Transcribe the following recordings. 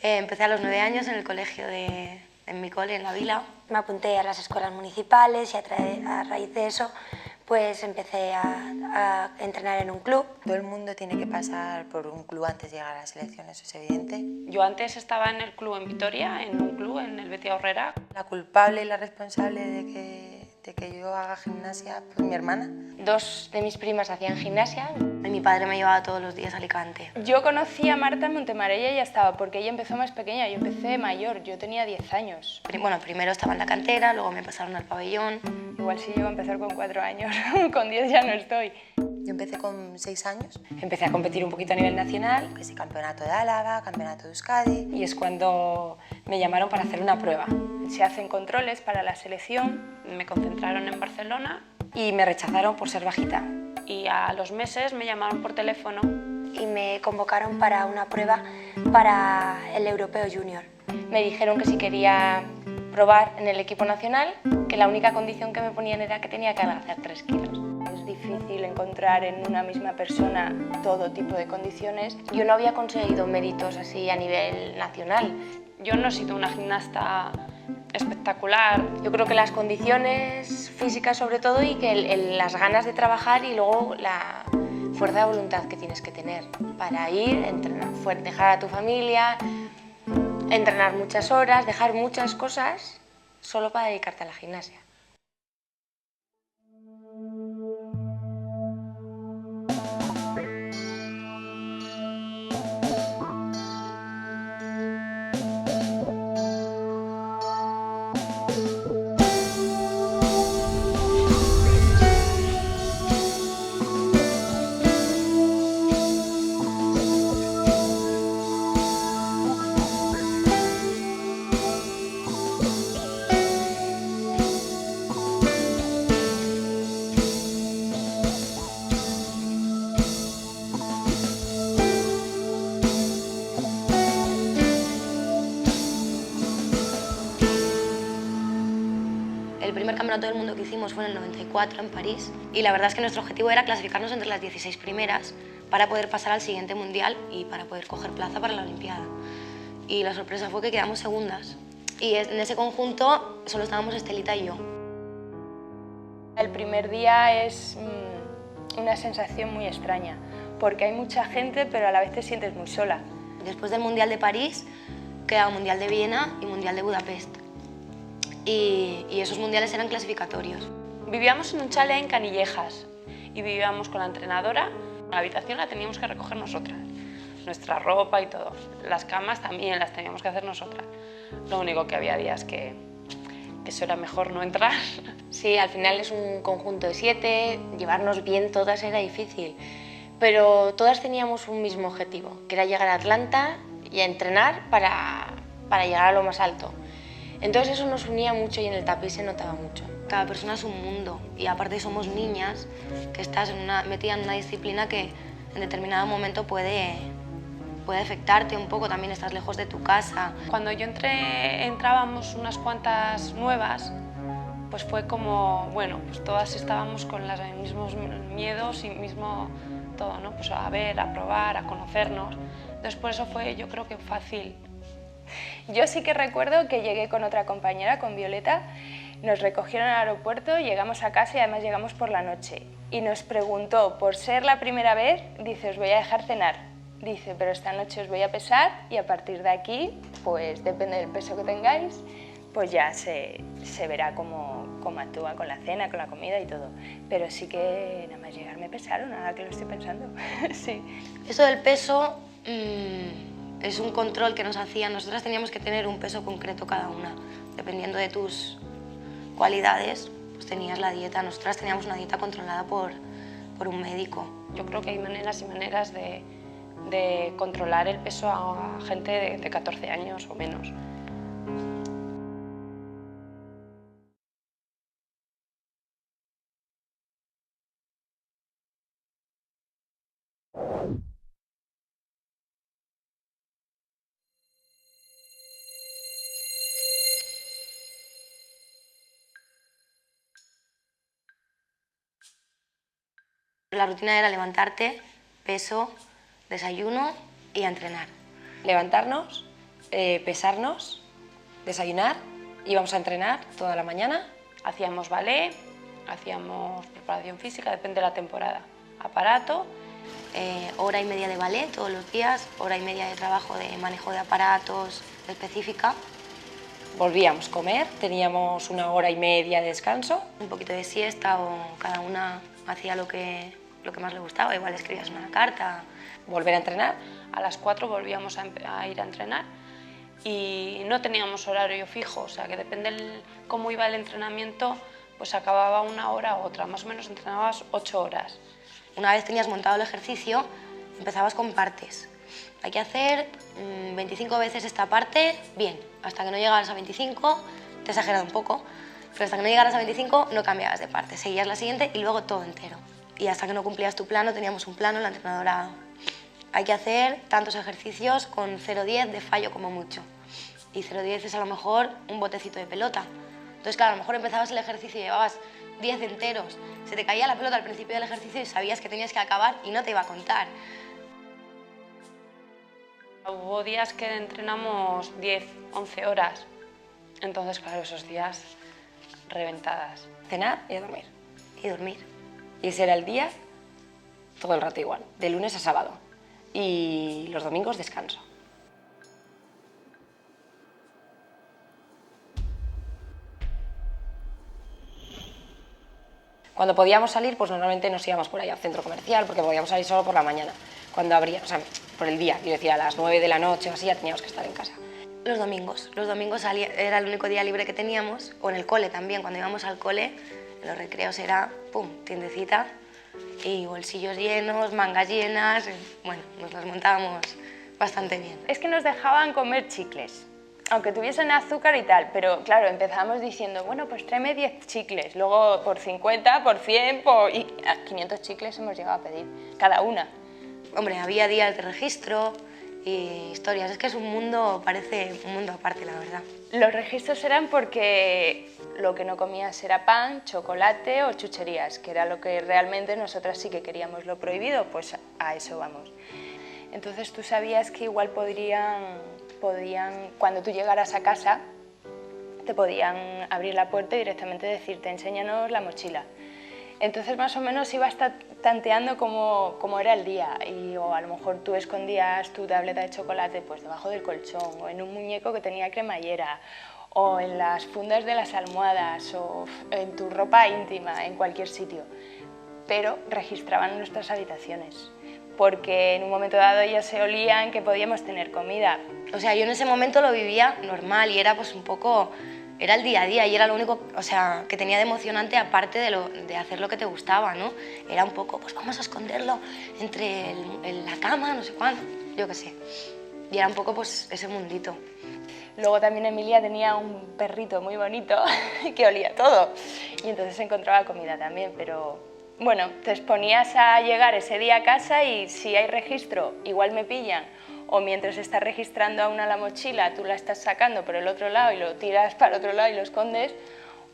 Empecé a los 9 años en el colegio en mi cole, en la Vila. Me apunté a las escuelas municipales y a raíz de eso pues empecé a entrenar en un club. Todo el mundo tiene que pasar por un club antes de llegar a las selecciones, eso es evidente. Yo antes estaba en el club en Vitoria, en un club en el Betia Aurrera. La culpable y la responsable de que yo haga gimnasia, pues mi hermana. 2 de mis primas hacían gimnasia. Y mi padre me llevaba todos los días a Alicante. Yo conocí a Marta en Montemar, ella ya estaba, porque ella empezó más pequeña, yo empecé mayor, yo tenía 10 años. Bueno, primero estaba en la cantera, luego me pasaron al pabellón. Igual si llego a empezar con 4 años, con 10 ya no estoy. Yo empecé con 6 años. Empecé a competir un poquito a nivel nacional. Que sí, campeonato de Álava, campeonato de Euskadi. Y es cuando me llamaron para hacer una prueba. Se hacen controles para la selección. Me concentraron en Barcelona. Y me rechazaron por ser bajita. Y a los meses me llamaron por teléfono. Y me convocaron para una prueba para el Europeo Junior. Me dijeron que si quería probar en el equipo nacional, que la única condición que me ponían era que tenía que adelgazar 3 kilos. Es difícil encontrar en una misma persona todo tipo de condiciones. Yo no había conseguido méritos así a nivel nacional. Yo no he sido una gimnasta espectacular. Yo creo que las condiciones físicas sobre todo y que las ganas de trabajar y luego la fuerza de voluntad que tienes que tener para ir, entrenar, dejar a tu familia, entrenar muchas horas, dejar muchas cosas solo para dedicarte a la gimnasia. El primer campeonato del mundo que hicimos fue en el 94 en París y la verdad es que nuestro objetivo era clasificarnos entre las 16 primeras para poder pasar al siguiente mundial y para poder coger plaza para la Olimpiada. Y la sorpresa fue que quedamos segundas y en ese conjunto solo estábamos Estelita y yo. El primer día es una sensación muy extraña porque hay mucha gente pero a la vez te sientes muy sola. Después del Mundial de París quedaba Mundial de Viena y Mundial de Budapest. Y esos mundiales eran clasificatorios. Vivíamos en un chalet en Canillejas y vivíamos con la entrenadora. La habitación la teníamos que recoger nosotras, nuestra ropa y todo. Las camas también las teníamos que hacer nosotras. Lo único que había días que eso era mejor no entrar. Sí, al final es un conjunto de 7, llevarnos bien todas era difícil, pero todas teníamos un mismo objetivo, que era llegar a Atlanta y a entrenar para llegar a lo más alto. Entonces eso nos unía mucho y en el tapiz se notaba mucho. Cada persona es un mundo y aparte somos niñas que estás metida en una disciplina que en determinado momento puede afectarte un poco, también estás lejos de tu casa. Cuando yo entrábamos unas cuantas nuevas, pues fue como, bueno, pues todas estábamos con los mismos miedos y mismo todo, ¿no? Pues a ver, a probar, a conocernos. Entonces por eso fue, yo creo que fácil. Yo sí que recuerdo que llegué con otra compañera, con Violeta, nos recogieron al aeropuerto, llegamos a casa y además llegamos por la noche. Y nos preguntó, por ser la primera vez, dice, os voy a dejar cenar. Dice, pero esta noche os voy a pesar y a partir de aquí, pues depende del peso que tengáis, pues ya se verá cómo actúa con la cena, con la comida y todo. Pero sí que nada más llegar me pesaron, ahora que lo estoy pensando. Sí. Eso del peso es un control que nos hacían. Nosotras teníamos que tener un peso concreto cada una. Dependiendo de tus cualidades, pues tenías la dieta. Nosotras teníamos una dieta controlada por un médico. Yo creo que hay maneras y maneras de controlar el peso a gente de 14 años o menos. La rutina era levantarte, peso, desayuno y a entrenar. Levantarnos, pesarnos, desayunar, íbamos a entrenar toda la mañana. Hacíamos ballet, hacíamos preparación física, depende de la temporada. Aparato, hora y media de ballet todos los días, hora y media de trabajo de manejo de aparatos específica, Volvíamos a comer, teníamos 1 hora y media de descanso. un poquito de siesta o cada una hacía lo que más le gustaba, igual escribías una carta. Volver a entrenar. a las 4 volvíamos a ir a entrenar y no teníamos horario fijo, o sea que depende cómo iba el entrenamiento, pues acababa 1 hora u otra, más o menos entrenabas 8 horas. Una vez tenías montado el ejercicio, empezabas con partes. Hay que hacer 25 veces esta parte, bien, hasta que no llegaras a 25, te he exagerado un poco, pero hasta que no llegaras a 25 no cambiabas de parte, seguías la siguiente y luego todo entero. Y hasta que no cumplías tu plano, teníamos un plano, la entrenadora, hay que hacer tantos ejercicios con 0,10 de fallo como mucho. Y 0,10 es a lo mejor un botecito de pelota. Entonces, claro, a lo mejor empezabas el ejercicio y llevabas 10 enteros, se te caía la pelota al principio del ejercicio y sabías que tenías que acabar y no te iba a contar. Hubo días que entrenamos 10, 11 horas, entonces claro, esos días reventadas. Cenar y a dormir. Y dormir. Y ese era el día todo el rato igual, de lunes a sábado. Y los domingos descanso. Cuando podíamos salir, pues normalmente nos íbamos por ahí al centro comercial, porque podíamos salir solo por la mañana, cuando abría, o sea, por el día, quiero decir, a las 9 de la noche o así ya teníamos que estar en casa. Los domingos era el único día libre que teníamos, o en el cole también, cuando íbamos al cole, en los recreos era, pum, tiendecita, y bolsillos llenos, mangas llenas, bueno, nos las montábamos bastante bien. Es que nos dejaban comer chicles, aunque tuviesen azúcar y tal, pero claro, empezábamos diciendo, bueno, pues tráeme 10 chicles, luego por 50, por 100, y a 500 chicles hemos llegado a pedir, cada una. Hombre, había días de registro y historias, es que es un mundo, parece un mundo aparte, la verdad. Los registros eran porque lo que no comías era pan, chocolate o chucherías, que era lo que realmente nosotras sí que queríamos. Lo prohibido, pues a eso vamos. Entonces tú sabías que igual podían, cuando tú llegaras a casa, te podían abrir la puerta y directamente decirte, enséñanos la mochila. Entonces más o menos ibas tanteando cómo era el día o a lo mejor tú escondías tu tableta de chocolate pues debajo del colchón o en un muñeco que tenía cremallera o en las fundas de las almohadas o en tu ropa íntima, en cualquier sitio. Pero registraban nuestras habitaciones porque en un momento dado ellas se olían que podíamos tener comida. O sea, yo en ese momento lo vivía normal y era pues un poco... Era el día a día y era lo único, o sea, que tenía de emocionante aparte de hacer lo que te gustaba, ¿no? Era un poco, pues vamos a esconderlo entre la cama, no sé cuánto, yo qué sé. Y era un poco pues ese mundito. Luego también Emilia tenía un perrito muy bonito que olía todo y entonces encontraba comida también, pero bueno, te exponías a llegar ese día a casa y si hay registro, igual me pillan. O mientras estás registrando a una la mochila, tú la estás sacando por el otro lado y lo tiras para el otro lado y lo escondes,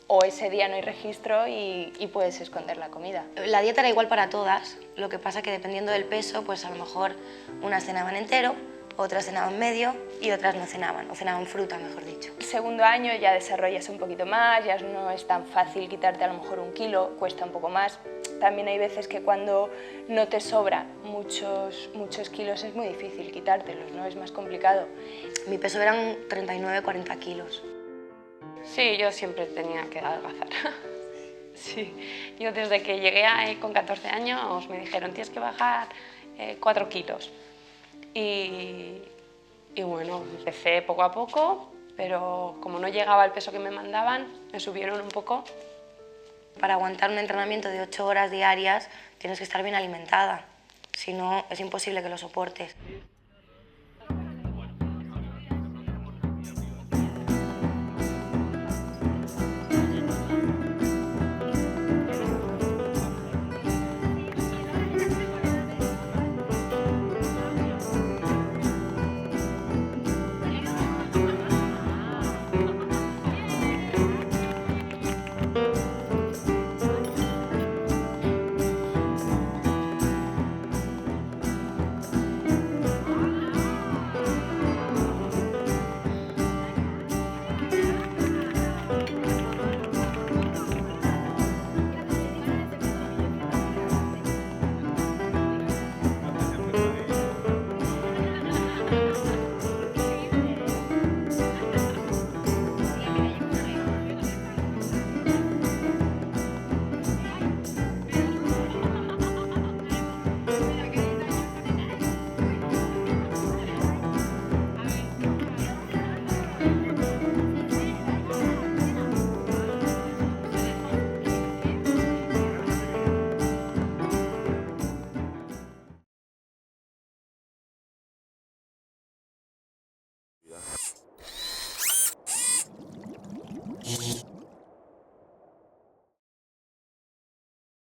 o ese día no hay registro y puedes esconder la comida. La dieta era igual para todas, lo que pasa que dependiendo del peso, pues a lo mejor unas cenaban entero, otras cenaban medio y otras no cenaban, o cenaban fruta, mejor dicho. El segundo año ya desarrollas un poquito más, ya no es tan fácil quitarte a lo mejor 1 kilo, cuesta un poco más. También hay veces que cuando no te sobra muchos kilos es muy difícil quitártelos, ¿no? Es más complicado. Mi peso eran 39-40 kilos. Sí, yo siempre tenía que adelgazar. Sí, yo desde que llegué con 14 años me dijeron tienes que bajar 4 kilos. Y bueno, empecé poco a poco, pero como no llegaba al peso que me mandaban, me subieron un poco. Para aguantar un entrenamiento de 8 horas diarias tienes que estar bien alimentada, si no es imposible que lo soportes.